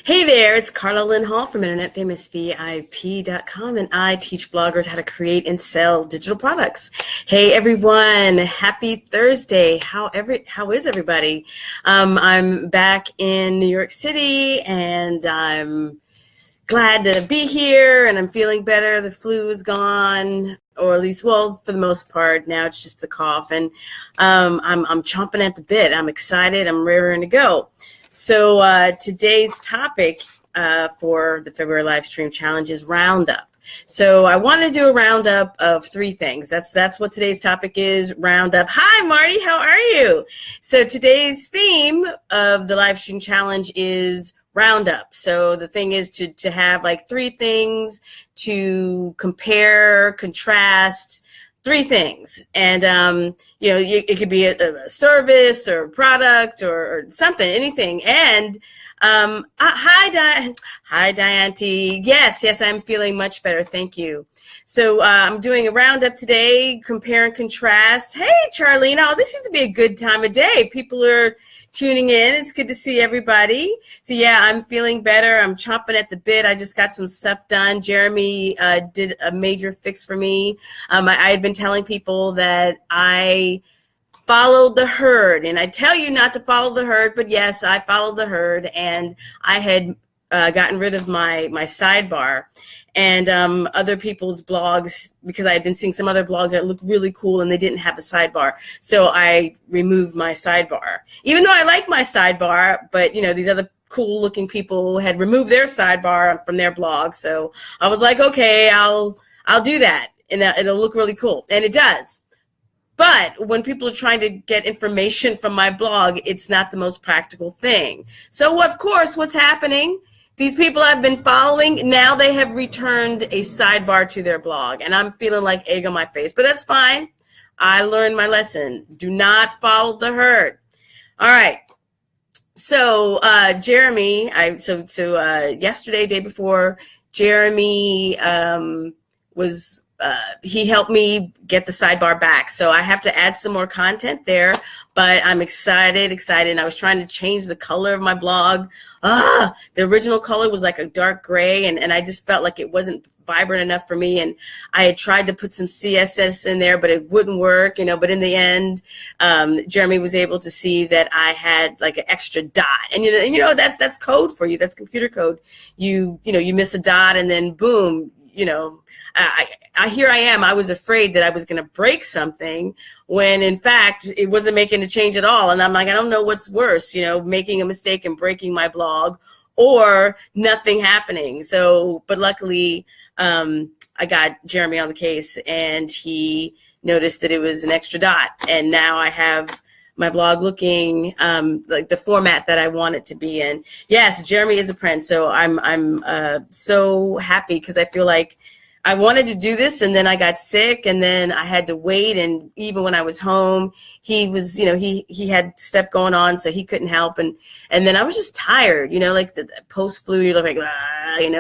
Hey there, it's Carla Lynn Hall from InternetFamousVIP.com, and I teach bloggers how to create and sell digital products. Hey everyone, happy Thursday. How is everybody? I'm back in New York City, and I'm glad to be here, and I'm feeling better. The flu is gone, or at least, well, for the most part. Now it's just the cough, and I'm chomping at the bit. I'm excited. I'm raring to go. So today's topic for the February live stream challenge is roundup. So I want to do a roundup of three things. That's what today's topic is, roundup. Hi, Marty, how are you? So today's theme of the live stream challenge is roundup. So the thing is to have like three things to compare, contrast, three things. And, it could be a service or a product or something, anything. And hi, Diane T. Yes, I'm feeling much better. Thank you. So I'm doing a roundup today, compare and contrast. Hey, Charlene, this used to be a good time of day. People are tuning in. It's good to see everybody. So yeah, I'm feeling better. I'm chomping at the bit. I just got some stuff done. Jeremy did a major fix for me. I had been telling people that I followed the herd, and I tell you not to follow the herd, but yes, I followed the herd, and I had gotten rid of my sidebar and other people's blogs, because I had been seeing some other blogs that looked really cool and they didn't have a sidebar. So I removed my sidebar, even though I like my sidebar, but these other cool looking people had removed their sidebar from their blog. So I was like, okay, I'll do that, and it'll look really cool. And it does. But when people are trying to get information from my blog, it's not the most practical thing. So of course, what's happening? These people I've been following, now they have returned a sidebar to their blog, and I'm feeling like egg on my face, but that's fine. I learned my lesson. Do not follow the herd. All right. So Jeremy, yesterday, day before, Jeremy he helped me get the sidebar back. So I have to add some more content there, but I'm excited. And I was trying to change the color of my blog. The original color was like a dark gray, and I just felt like it wasn't vibrant enough for me. And I had tried to put some CSS in there, but it wouldn't work, but in the end, Jeremy was able to see that I had like an extra dot. And that's code for you. That's computer code. You miss a dot, and then boom, here I am. I was afraid that I was going to break something when in fact it wasn't making a change at all. And I'm like, I don't know what's worse, making a mistake and breaking my blog or nothing happening. So, but luckily I got Jeremy on the case, and he noticed that it was an extra dot. And now I have my blog looking like the format that I want it to be in. Yes, Jeremy is a friend. So I'm so happy, because I feel like I wanted to do this, and then I got sick, and then I had to wait. And even when I was home, he was, he had stuff going on, so he couldn't help. And then I was just tired, like the post flu, you're like,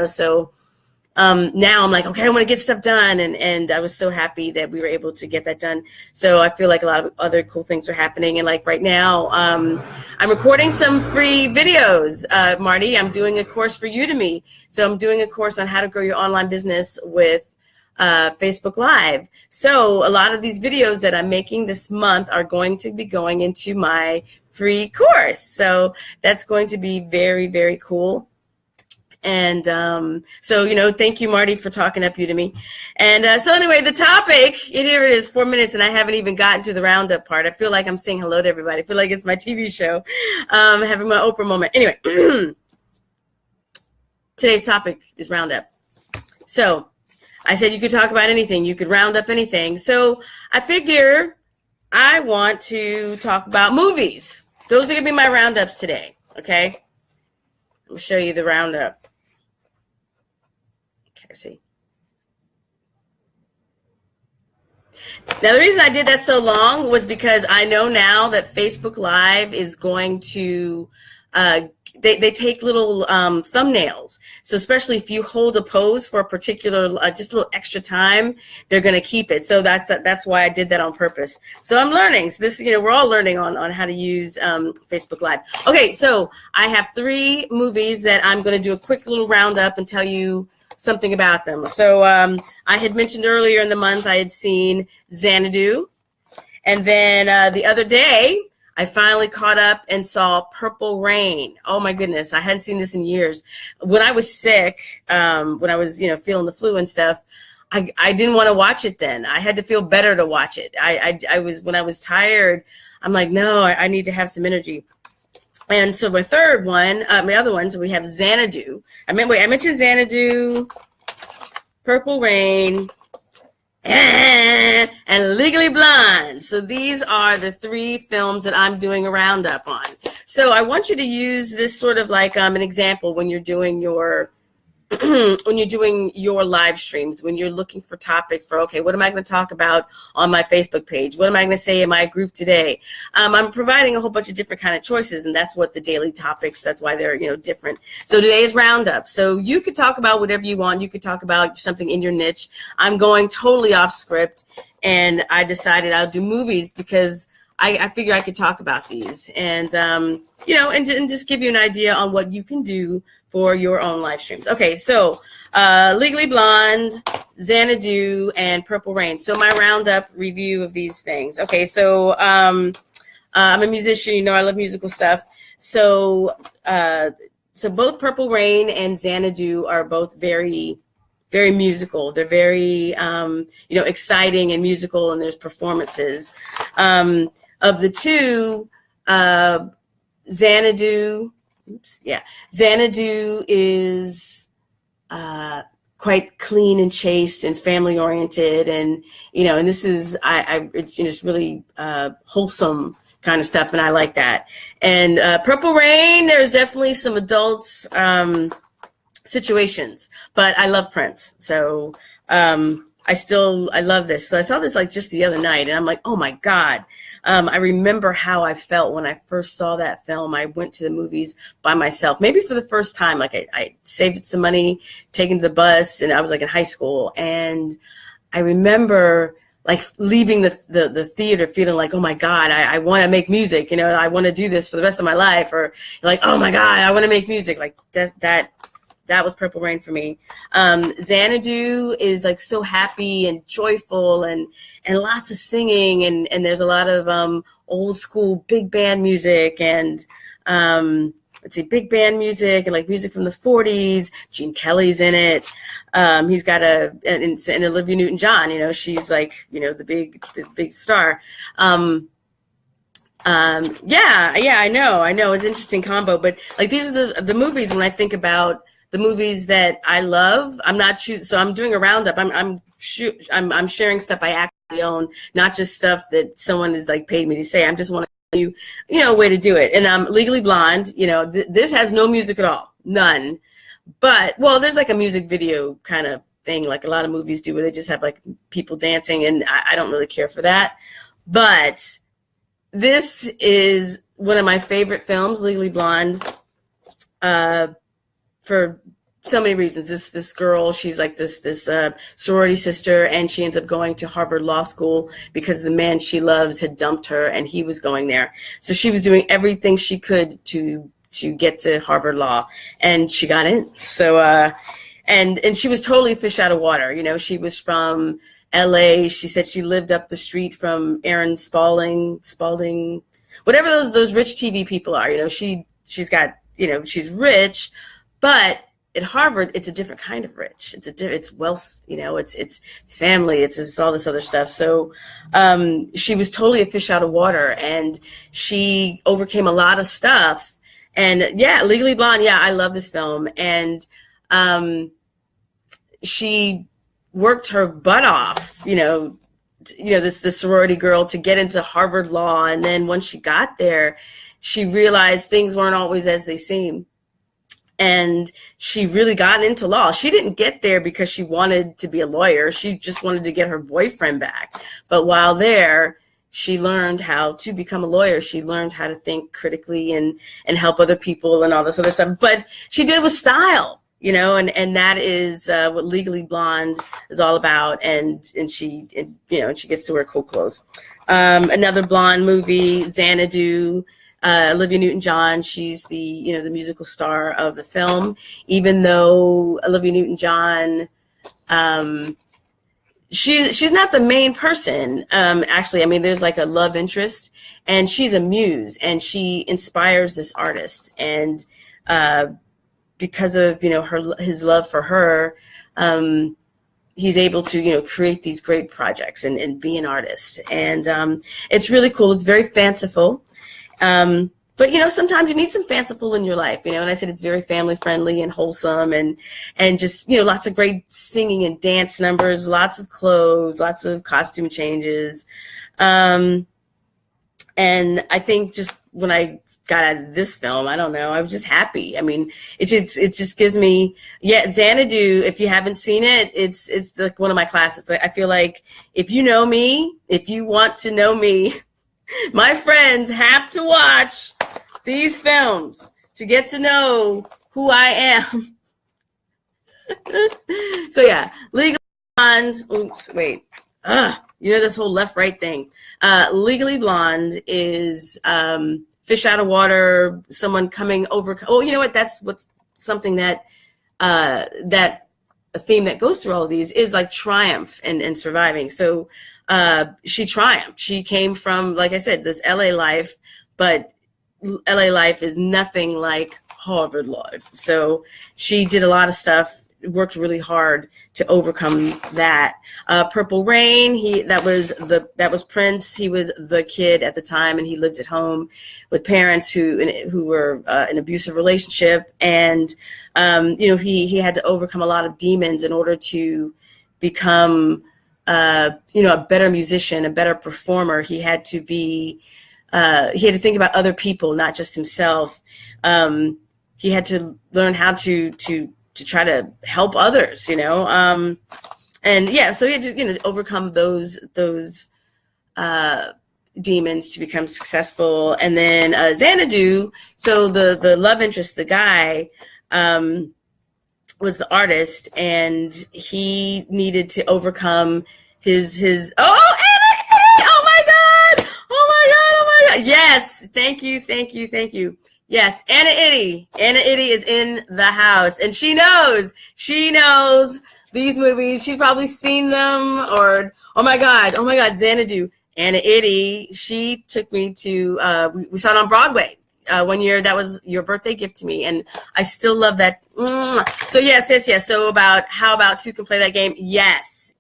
so now I'm like, okay, I want to get stuff done. And I was so happy that we were able to get that done. So I feel like a lot of other cool things are happening. And like right now, I'm recording some free videos. Marty, I'm doing a course for Udemy. So I'm doing a course on how to grow your online business with Facebook Live. So a lot of these videos that I'm making this month are going to be going into my free course. So that's going to be very, very cool. And so, thank you, Marty, for talking up Udemy. And so anyway, the topic, here it is, 4 minutes, and I haven't even gotten to the roundup part. I feel like I'm saying hello to everybody. I feel like it's my TV show, having my Oprah moment. Anyway, today's topic is roundup. So I said you could talk about anything. You could round up anything. So I figure I want to talk about movies. Those are going to be my roundups today, okay? I'm going to show you the roundup. See. Now, the reason I did that so long was because I know now that Facebook Live is going to they take little thumbnails. So especially if you hold a pose for a particular, just a little extra time, they're going to keep it. So that's why I did that on purpose. So I'm learning. So this, we're all learning on how to use Facebook Live. Okay, so I have 3 movies that I'm going to do a quick little roundup and tell you something about them. So I had mentioned earlier in the month I had seen Xanadu. And then the other day, I finally caught up and saw Purple Rain. Oh my goodness, I hadn't seen this in years. When I was sick, when I was, feeling the flu and stuff, I didn't want to watch it then. I had to feel better to watch it. When I was tired, I'm like, no, I need to have some energy. And so my other ones, we have Xanadu. I mentioned Xanadu, Purple Rain, and Legally Blonde. So these are the 3 films that I'm doing a roundup on. So I want you to use this sort of like an example when you're doing your live streams, when you're looking for topics for, okay, what am I going to talk about on my Facebook page? What am I going to say in my group today? I'm providing a whole bunch of different kind of choices, and that's what the daily topics, that's why they're, different. So today's roundup. So you could talk about whatever you want. You could talk about something in your niche. I'm going totally off script, and I decided I'll do movies because I figure I could talk about these and, and just give you an idea on what you can do for your own live streams. Okay, so Legally Blonde, Xanadu, and Purple Rain. So my roundup review of these things. Okay, so I'm a musician. I love musical stuff. So both Purple Rain and Xanadu are both very, very musical. They're very, exciting and musical, and there's performances. Of the 2, Xanadu is quite clean and chaste and family oriented, and and this is it's just really wholesome kind of stuff, and I like that. And Purple Rain, there's definitely some adults situations, but I love Prince, so I love this. So I saw this like just the other night, and I'm like, oh my God. I remember how I felt when I first saw that film. I went to the movies by myself, maybe for the first time. Like I saved some money, taking the bus, and I was like in high school. And I remember like leaving the theater feeling like, oh my God, I want to make music. I want to do this for the rest of my life. Or like, oh my God, I want to make music. Like that was Purple Rain for me. Xanadu is like so happy and joyful and lots of singing, and there's a lot of old school big band music and big band music and like music from the 40s. Gene Kelly's in it. He's got and Olivia Newton-John. She's like the big star. I know it's an interesting combo, but like these are the movies when I think about the movies that I love. So I'm doing a roundup. I'm sharing stuff I actually own, not just stuff that someone has like paid me to say. I just want to tell you, a way to do it. And Legally Blonde, this has no music at all, none. But there's like a music video kind of thing, like a lot of movies do, where they just have like people dancing, and I don't really care for that. But this is one of my favorite films, Legally Blonde. For so many reasons. This girl, she's like this sorority sister, and she ends up going to Harvard Law School because the man she loves had dumped her, and he was going there. So she was doing everything she could to get to Harvard Law, and she got in. So and she was totally fish out of water. She was from LA. She said she lived up the street from Aaron Spalding, whatever those rich TV people are. She's got she's rich. But at Harvard, it's a different kind of rich. It's wealth, it's family, it's all this other stuff. So she was totally a fish out of water, and she overcame a lot of stuff. And Legally Blonde, I love this film. And she worked her butt off, this sorority girl to get into Harvard Law. And then once she got there, she realized things weren't always as they seem. And she really got into law. She didn't get there because she wanted to be a lawyer. She just wanted to get her boyfriend back. But while there, she learned how to become a lawyer. She learned how to think critically and help other people and all this other stuff. But she did it with style, you know, and that is what Legally Blonde is all about. And she, you know, she gets to wear cool clothes. Another blonde movie, Xanadu. Olivia Newton-John, she's the, you know, the musical star of the film. Even though Olivia Newton-John, she's not the main person. Actually, I mean, there's like a love interest, and she's a muse, and she inspires this artist. And because of, you know, his love for her, he's able to, you know, create these great projects and be an artist. And it's really cool. It's very fanciful. But, you know, sometimes you need some fanciful in your life, you know, and I said it's very family friendly and wholesome and just, you know, lots of great singing and dance numbers, lots of clothes, lots of costume changes. And I think just when I got out of this film, I don't know, I was just happy. I mean, it just gives me, Xanadu, if you haven't seen it, it's like one of my classics. I feel like if you know me, if you want to know me, my friends have to watch these films to get to know who I am. So yeah, Legally Blonde. Oops, wait. You know this whole left-right thing. Legally Blonde is fish out of water. Someone coming over. Oh, you know what? That's what's something that that a theme that goes through all of these is like triumph and surviving. So she triumphed. She came from, like I said, this LA life, but LA life is nothing like Harvard life. So she did a lot of stuff, worked really hard to overcome that. Purple Rain, that was Prince. He was the kid at the time, and he lived at home with parents who were in an abusive relationship, and you know, he had to overcome a lot of demons in order to become you know, a better musician, a better performer. He had to think about other people, not just himself. He had to learn how to try to help others, you know. And yeah, so he had to, you know, overcome those demons to become successful. And then Xanadu, so the love interest, the guy, was the artist, and he needed to overcome his oh my god, yes, thank you, yes, Anna Itty is in the house, and she knows these movies. She's probably seen them, or oh my god, Xanadu. Anna Itty, she took me to we saw it on Broadway one year. That was your birthday gift to me, and I still love that. So yes. So how about Two Can Play That Game? Yes.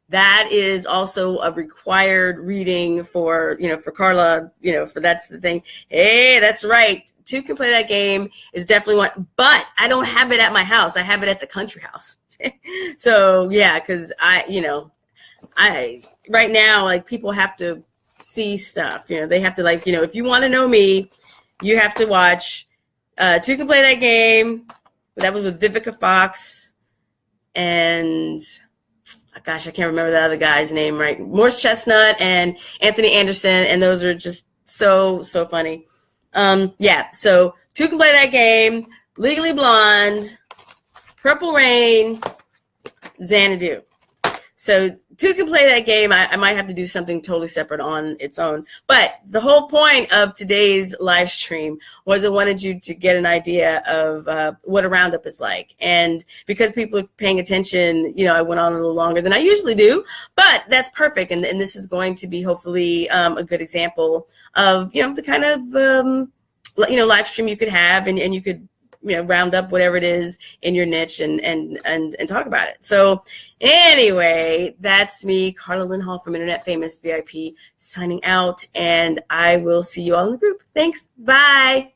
That is also a required reading for, you know, for Carla, you know, for that's the thing. Hey, that's right. Two Can Play That Game is definitely one, but I don't have it at my house. I have it at the country house. So yeah, because I right now, like, people have to see stuff, you know, they have to, like, you know, if you want to know me, you have to watch Two Can Play That Game. That was with Vivica Fox and gosh, I can't remember the other guy's name, right? Morris Chestnut and Anthony Anderson, and those are just so funny. Yeah, so Two Can Play That Game, Legally Blonde, Purple Rain, Xanadu. So Two Can Play That Game, I might have to do something totally separate on its own. But the whole point of today's live stream was I wanted you to get an idea of what a roundup is like. And because people are paying attention, you know, I went on a little longer than I usually do, but that's perfect. And this is going to be hopefully a good example of, you know, the kind of, you know, live stream you could have, and you could, you know, round up whatever it is in your niche and talk about it. So anyway, that's me, Carla Lynn Hall from Internet Famous VIP, signing out, and I will see you all in the group. Thanks. Bye.